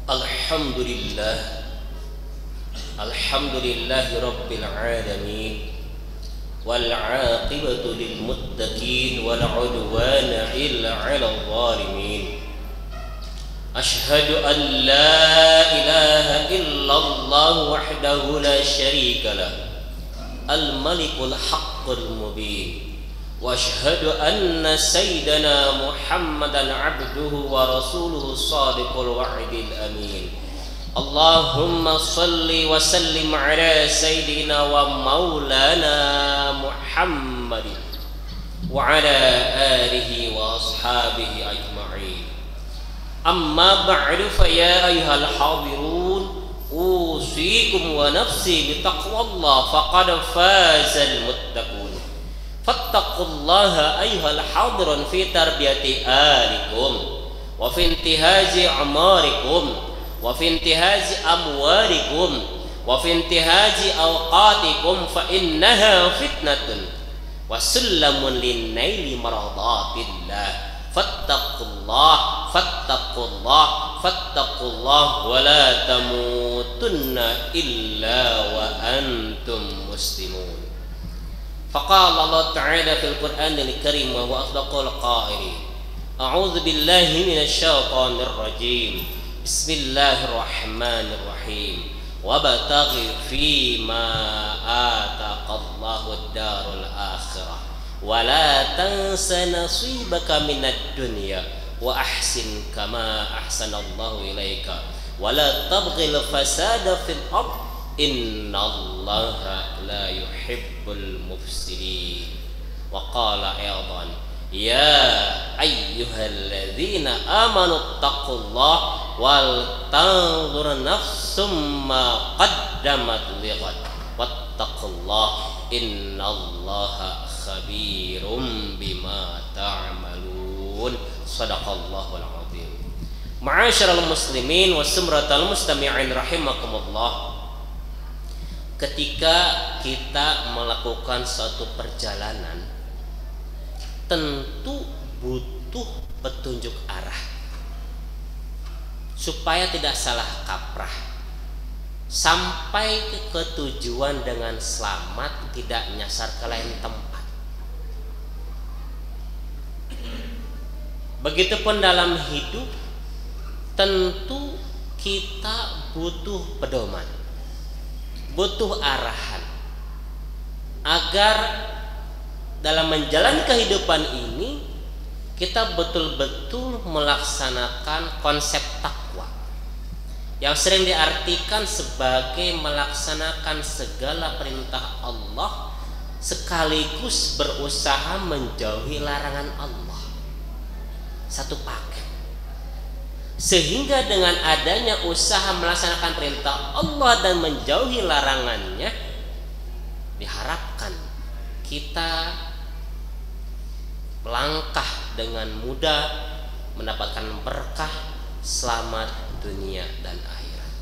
Alhamdulillah, alhamdulillahi rabbil alamin, wal aqibatu lil muttaqin, wal udwana illa 'alal zalimin. Ashhadu an la ilaha illallah wahdahu la syarika lah, al malikul haqqul mubin. Wa ashhadu anna sayyidana Muhammadan abduhu wa rasuluhu shadiqul wa'dil amin. Allahumma salli wa sallim ala sayyidina wa maulana Muhammadin wa ala alihi wa ashabihi ajma'in. Amma ba'du, fa ya ayyuhal hadirun, usikum wa nafsi bitaqwallah, faqad fazal muttaqun. Fattaqullaha ayyuhal hadirun fi tarbiyati alikum wa fi intihazi amarikum wa fi intihazi amwarikum wa fi intihazi awqatikum, fa innaha fitnatun wa sullamun linnaili maradatillah. Fattaqullah, fattaqullah, fattaqullah, wa la tamutunna illa wa antum muslimun. Faqala Allah Ta'ala fil Qur'anil Karim wa huwa asdaqul qailin. A'udzu billahi minasy syaithanir rajim. Bismillahirrahmanirrahim. Wabtaghi fima ataqallahu ad-darul akhirah wa la tansa nasibaka minad dunya wa ahsin kama ahsanallahu ilaika wa la tabghil fasada fil ardh innallaha la yuhibbul mufsidin. Wa qala aydan ya ayyuhalladzina amanu taqullaha wal tanzur nafsum ma qaddamat lighad wattaqullaha innallaha khabirum bima ta'malun. Shadaqallahul azim. Ma'asyiral muslimin wa sumratal mustami'in rahimakumullah. Ketika kita melakukan suatu perjalanan, tentu butuh petunjuk arah supaya tidak salah kaprah, sampai ke tujuan dengan selamat, tidak nyasar ke lain tempat. Begitupun dalam hidup, tentu kita butuh pedoman, butuh arahan, agar dalam menjalani kehidupan ini kita betul-betul melaksanakan konsep takwa yang sering diartikan sebagai melaksanakan segala perintah Allah sekaligus berusaha menjauhi larangan Allah. Satu paket. Sehingga dengan adanya usaha melaksanakan perintah Allah dan menjauhi larangannya, diharapkan kita melangkah dengan mudah mendapatkan berkah, selamat dunia dan akhirat.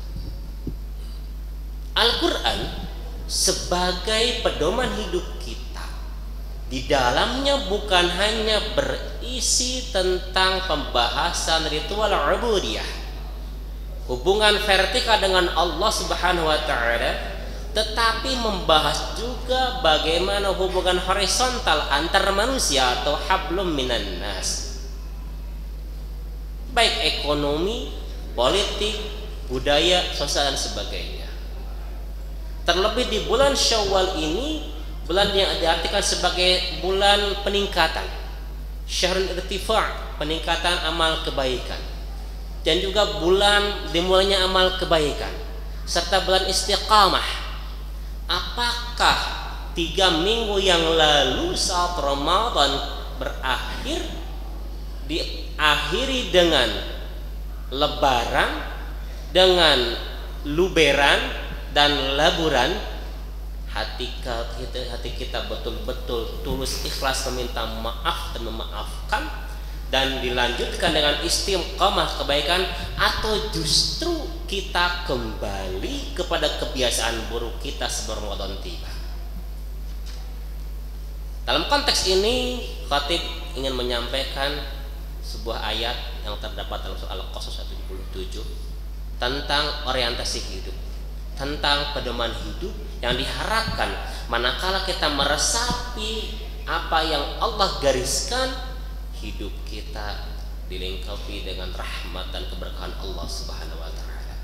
Al-Quran sebagai pedoman hidup kita, di dalamnya bukan hanya berisi tentang pembahasan ritual ubudiyah, hubungan vertikal dengan Allah Subhanahu wa Ta'ala, tetapi membahas juga bagaimana hubungan horizontal antar manusia atau hablum minan nas, baik ekonomi, politik, budaya, sosial dan sebagainya. Terlebih di bulan Syawal ini, bulan yang diartikan sebagai bulan peningkatan, syahrul irtifa', peningkatan amal kebaikan, dan juga bulan dimulainya amal kebaikan, serta bulan istiqamah. Apakah 3 minggu yang lalu saat Ramadan berakhir diakhiri dengan lebaran, dengan luberan dan laburan? Hati kita betul-betul tulus ikhlas meminta maaf dan memaafkan, dan dilanjutkan dengan istiqamah kebaikan, atau justru kita kembali kepada kebiasaan buruk kita sebelum Ramadan tiba? Dalam konteks ini, khatib ingin menyampaikan sebuah ayat yang terdapat dalam surah Al-Qasas 77 tentang orientasi hidup, tentang pedoman hidup yang diharapkan manakala kita meresapi apa yang Allah gariskan, hidup kita dilengkapi dengan rahmat dan keberkahan Allah Subhanahu wa taala.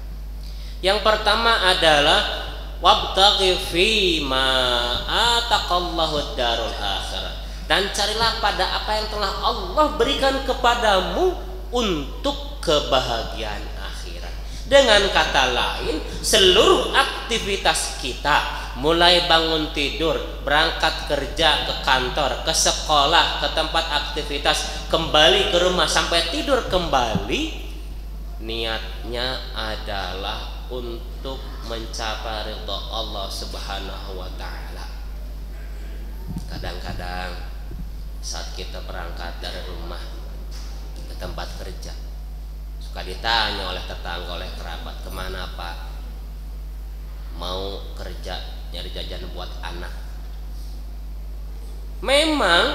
Yang pertama adalah wabtaghi fima ataqallahu darul akhirah, dan carilah pada apa yang telah Allah berikan kepadamu untuk kebahagiaan akhirat. Dengan kata lain, seluruh aktivitas kita, mulai bangun tidur, berangkat kerja, ke kantor, ke sekolah, ke tempat aktivitas, kembali ke rumah sampai tidur kembali, niatnya adalah untuk mencapai ridha Allah Subhanahu wa taala. Kadang-kadang saat kita berangkat dari rumah ke tempat kerja, suka ditanya oleh tetangga, oleh kerabat, kemana Pak? Mau kerja nyari jajan buat anak. Memang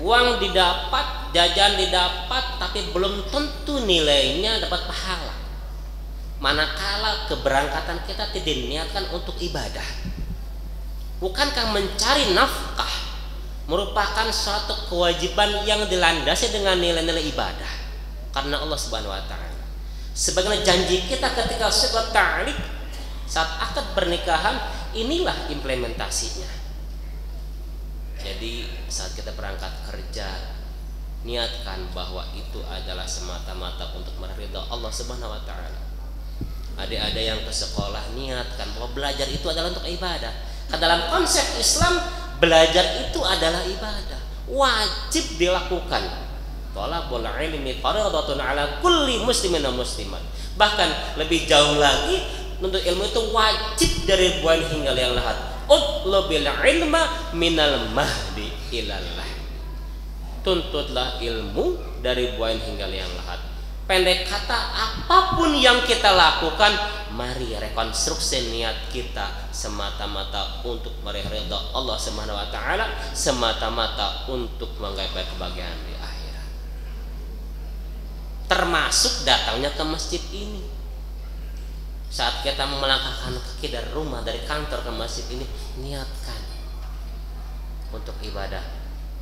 uang didapat, jajan didapat, tapi belum tentu nilainya dapat pahala manakala keberangkatan kita tidak diniatkan untuk ibadah. Bukankah mencari nafkah merupakan suatu kewajiban yang dilandasi dengan nilai-nilai ibadah karena Allah Subhanahu wa taala. Sebagaimana janji kita ketika surat ta'liq saat akad pernikahan, inilah implementasinya. Jadi saat kita berangkat kerja, niatkan bahwa itu adalah semata-mata untuk meridha Allah Subhanahu wa taala. Adik-adik yang ke sekolah, niatkan bahwa belajar itu adalah untuk ibadah. Karena dalam konsep Islam, belajar itu adalah ibadah, wajib dilakukan. Thalabul ilmi fardhatun ala kulli muslimin wa muslimat. Bahkan lebih jauh lagi, menuntut ilmu itu wajib dari buan hingga liang lahat. Utlubil ilma minal mahdi ilallah. Tuntutlah ilmu dari buan hingga liang lahat. Pendek kata, apapun yang kita lakukan, mari rekonstruksi niat kita semata-mata untuk meraih ridha Allah Subhanahu wa taala, semata-mata untuk menggapai kebahagiaan di akhirat. Termasuk datangnya ke masjid ini. Saat kita melangkahkan kaki dari rumah, dari kantor ke masjid ini, niatkan untuk ibadah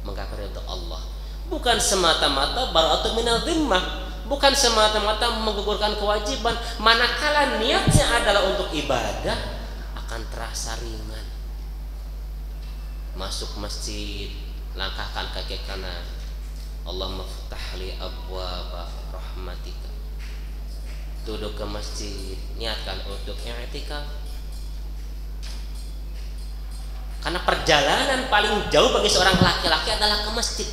menggapai ridha Allah. Bukan semata-mata bara'atu minadz dzimmah, bukan semata-mata menggugurkan kewajiban. Manakala niatnya adalah untuk ibadah, akan terasa ringan. Masuk masjid, langkahkan kaki kanan, Allahumma ftah li abwaaba rahmatika. Duduk ke masjid, niatkan untuk i'tikaf. Karena perjalanan paling jauh bagi seorang laki-laki adalah ke masjid.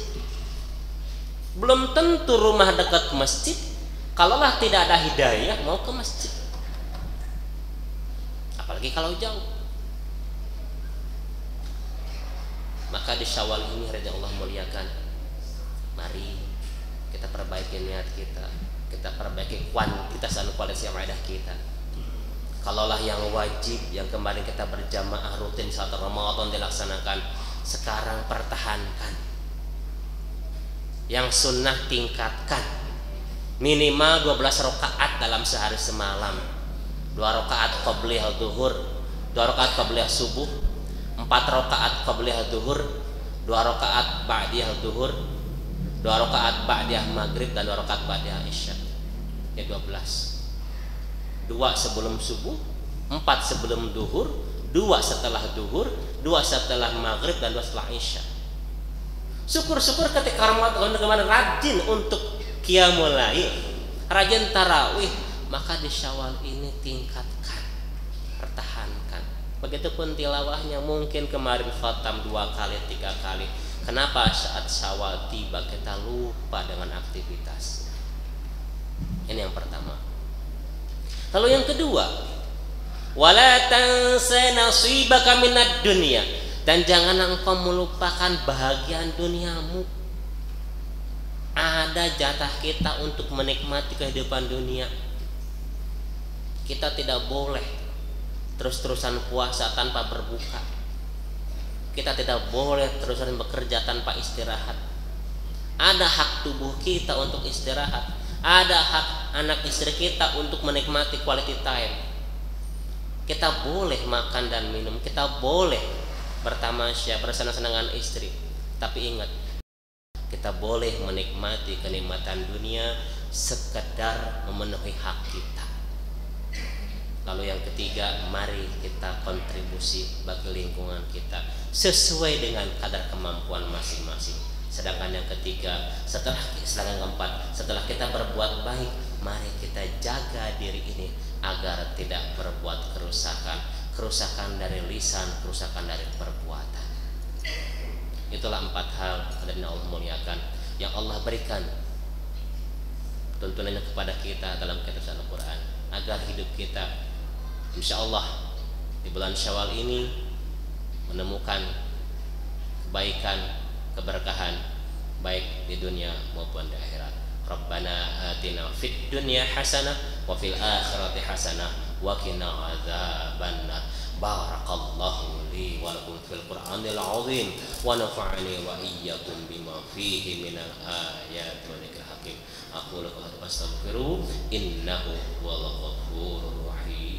Belum tentu rumah dekat masjid, kalaulah tidak ada hidayah mau ke masjid, apalagi kalau jauh. Maka di Syawal ini hari Allah muliakan, mari kita perbaiki niat kita, kita perbaiki kuantitas dan kualitas ibadah kita. Kalaulah yang wajib yang kemarin kita berjamaah rutin saat Ramadan dilaksanakan, sekarang pertahankan. Yang sunnah tingkatkan, minimal 12 rakaat dalam sehari semalam. 2 rakaat qabliyah zuhur, 2 rakaat qabliyah subuh, 4 rakaat qabliyah zuhur, 2 rakaat ba'diyah zuhur, 2 rakaat ba'diyah maghrib, dan 2 rakaat ba'diyah isya. Ya 12. 2 sebelum subuh, 4 sebelum zuhur, 2 setelah zuhur, 2 setelah maghrib, dan 2 setelah isya. Syukur-syukur ketika Ramadan kemarin rajin untuk qiyamul lail, rajin tarawih, maka di Syawal ini tingkatkan, pertahankan. Begitupun tilawahnya, mungkin kemarin khatam 2 kali, 3 kali. Kenapa saat Syawal tiba kita lupa dengan aktivitas? Ini yang pertama. Lalu yang kedua, wala tansa nasibaka minad dunya, dan jangan engkau melupakan bahagian duniamu. Ada jatah kita untuk menikmati kehidupan dunia. Kita tidak boleh terus-terusan puasa tanpa berbuka. Kita tidak boleh terus-terusan bekerja tanpa istirahat. Ada hak tubuh kita untuk istirahat. Ada hak anak istri kita untuk menikmati quality time. Kita boleh makan dan minum, kita boleh bertamasya, bersenang-senang dengan istri. Tapi ingat, kita boleh menikmati kenikmatan dunia sekedar memenuhi hak kita. Lalu yang ketiga, mari kita kontribusi bagi lingkungan kita sesuai dengan kadar kemampuan masing-masing. Sedangkan yang ketiga, setelah keempat, setelah kita berbuat baik, mari kita jaga diri ini agar tidak berbuat kerusakan dari lisan, kerusakan dari perbuatan. Itulah 4 hal dan Allah muliakan yang Allah berikan tuntunannya kepada kita dalam kitab Al-Quran, agar hidup kita insya Allah di bulan Syawal ini menemukan kebaikan, keberkahan baik di dunia maupun di akhirat. Rabbana atina fid dunya hasanah wa fil akhirati hasanah wa qina adzabannar. Barakallahu li wa lakum fil Qur'anil azim wa nafa'ani wa iyyakum bima fihi minal ayati wa dzikril hakim. Aqulu qawli astaghfiru innahu huwal ghafurur rahim.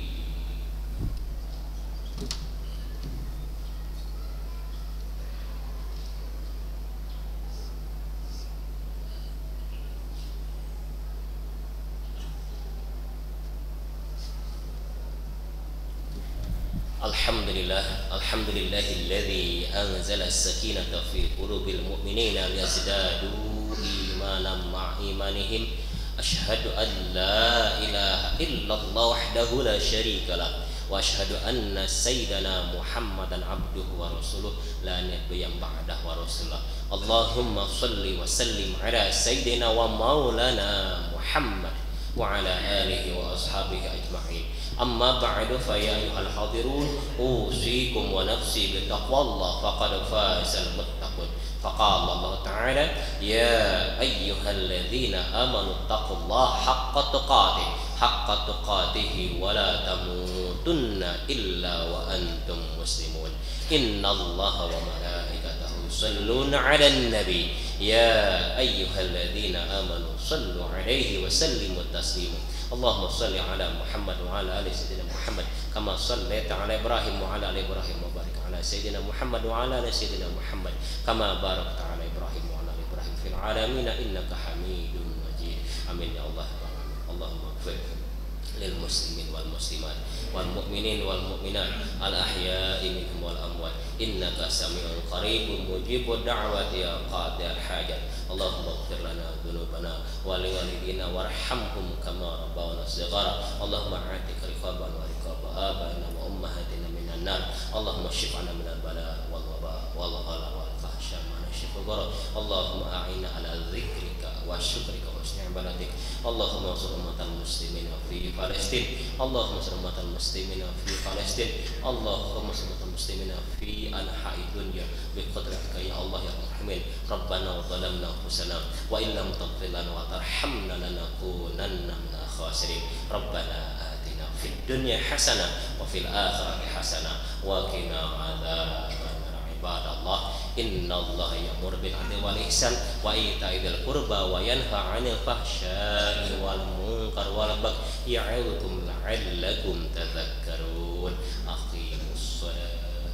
Alhamdulillahilladzi anzala as-sakinata fi qulubil mu'minina liyazdadu imanan ma'a imanihim. Asyhadu an la ilaha illallah wahdahu la syarika lah wa asyhadu anna sayyidana Muhammadan abduhu wa rasuluh la nabiyya ba'dahu wa rasulullah. Allahumma shalli wa sallim ala sayyidina wa maulana Muhammad wa ala alihi wa ashabihi ajma'in. Amma ba'du fa ya ayyuhal hadirun usikum wa nafsi bi taqwallah faqad fazal muttaqun. Faqala Allah Ta'ala ya ayyuhalladzina amanu taqullaha haqqa tuqatih wa la tamutunna illa wa antum muslimun. Innallaha wa malaikatahu yusalluna 'alan nabi ya ayyuhalladzina amanu sallu 'alaihi wa sallimu taslima. Allahumma salli ala Muhammad wa ala ali sayyidina Muhammad kama sallaita ala Ibrahim wa ala ali Ibrahim wa barik ala sayyidina Muhammad wa ala ali sayyidina Muhammad kama barakta ala Ibrahim wa ala ali Ibrahim fil alamin innaka Hamidum Majid. Amin ya Allah. Allahumma ighfir lil muslimin wal muslimat wal mu'minin wal mu'minat al ahya'i minhum wal amwat innaka sami'un qaribun mujibud da'wati ya qadil hajat. Allahumma ighfir lana dhunubana wa li walidina warhamhum kama rabbawna shighara. Allahumma a'tik riqaban wa riqaba abaina wa ummahatina minan nar. Allahumma shif'ana minal bala wal waba wal ghala wal fahsya ma nashifu ghara. Allahumma a'inna ala dzikrika wa syukrika wa husni ibadatik. Allahumma ansur ummatal muslimina fi Palestin. Allahumma ansur ummatal muslimina fi Palestin. Allahumma ansur ummatal muslimina fi anha'i dunya bi qudratika ya Allah ya Rahman. Rabbana wa zalamna anfusana wa illam taghfir lana wa tarhamna lanakunanna minal khasirin. Rabbana atina fid dunya hasanah wa fil akhirati hasanah wa qina adzabannar. Ibadallah, innallaha ya'muru bil 'adli wal ihsan wa ita'i dzil qurba wa yanha 'anil fahsya'i wal munkar wal baghi ya'idukum la'allakum tadhakkarun. Aqimus shalah.